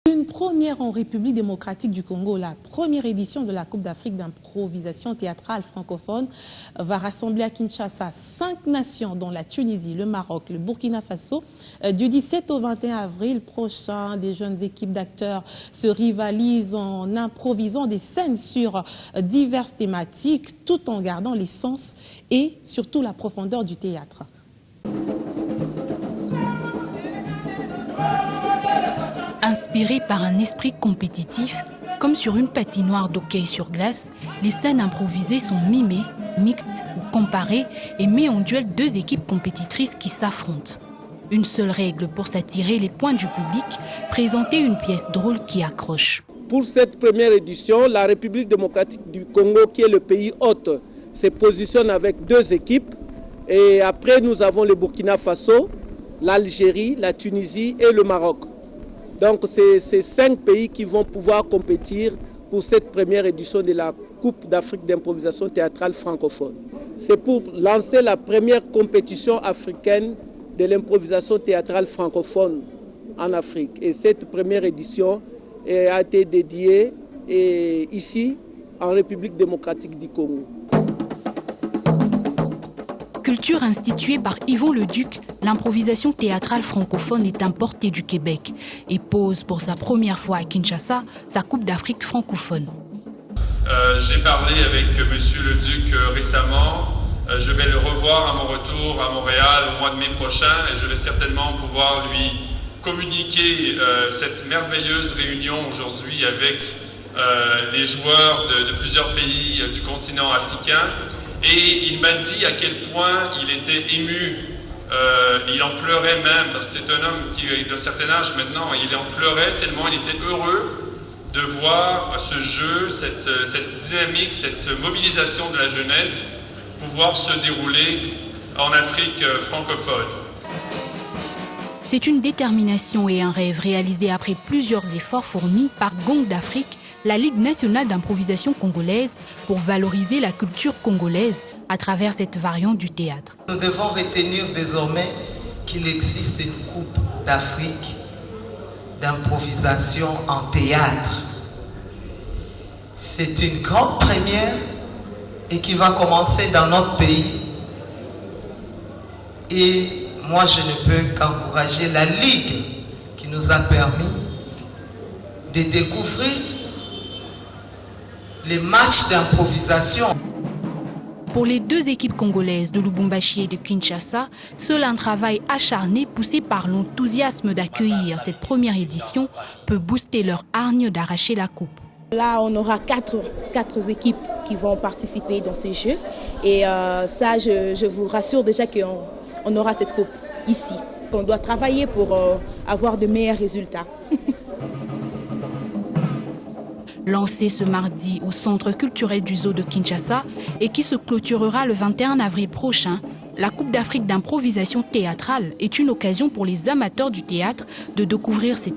Une première en République démocratique du Congo, la première édition de la Coupe d'Afrique d'improvisation théâtrale francophone va rassembler à Kinshasa 5 nations dont la Tunisie, le Maroc, le Burkina Faso. Du 17 au 21 avril prochain, des jeunes équipes d'acteurs se rivalisent en improvisant des scènes sur diverses thématiques tout en gardant l'essence et surtout la profondeur du théâtre. Inspirés par un esprit compétitif, comme sur une patinoire d'hockey sur glace, les scènes improvisées sont mimées, mixtes ou comparées et met en duel 2 équipes compétitrices qui s'affrontent. Une seule règle pour s'attirer les points du public, présenter une pièce drôle qui accroche. Pour cette première édition, la République démocratique du Congo, qui est le pays hôte, se positionne avec 2 équipes. Et après, nous avons le Burkina Faso, l'Algérie, la Tunisie et le Maroc. Donc c'est ces 5 pays qui vont pouvoir compétir pour cette première édition de la Coupe d'Afrique d'improvisation théâtrale francophone. C'est pour lancer la première compétition africaine de l'improvisation théâtrale francophone en Afrique. Et cette première édition a été dédiée ici en République démocratique du Congo. Culture instituée par Yvon Leduc, l'improvisation théâtrale francophone est importée du Québec et pose pour sa première fois à Kinshasa sa Coupe d'Afrique francophone. J'ai parlé avec M. Leduc récemment. Je vais le revoir à mon retour à Montréal au mois de mai prochain et je vais certainement pouvoir lui communiquer cette merveilleuse réunion aujourd'hui avec les joueurs de plusieurs pays du continent africain. Et il m'a dit à quel point il était ému, il en pleurait même, parce que c'est un homme qui est d'un certain âge maintenant, il en pleurait tellement il était heureux de voir ce jeu, cette dynamique, cette mobilisation de la jeunesse pouvoir se dérouler en Afrique francophone. C'est une détermination et un rêve réalisé après plusieurs efforts fournis par Gong d'Afrique, la Ligue nationale d'improvisation congolaise, pour valoriser la culture congolaise à travers cette variante du théâtre. Nous devons retenir désormais qu'il existe une Coupe d'Afrique d'improvisation en théâtre. C'est une grande première et qui va commencer dans notre pays. Et moi, je ne peux qu'encourager la Ligue qui nous a permis de découvrir les matchs d'improvisation. Pour les 2 équipes congolaises de Lubumbashi et de Kinshasa, seul un travail acharné poussé par l'enthousiasme d'accueillir cette première édition peut booster leur hargne d'arracher la coupe. Là, on aura 4 équipes qui vont participer dans ces jeux. Et ça, je vous rassure déjà qu'on aura cette coupe ici. On doit travailler pour avoir de meilleurs résultats. Lancé ce mardi au Centre culturel du Zoo de Kinshasa et qui se clôturera le 21 avril prochain, la Coupe d'Afrique d'improvisation théâtrale est une occasion pour les amateurs du théâtre de découvrir cette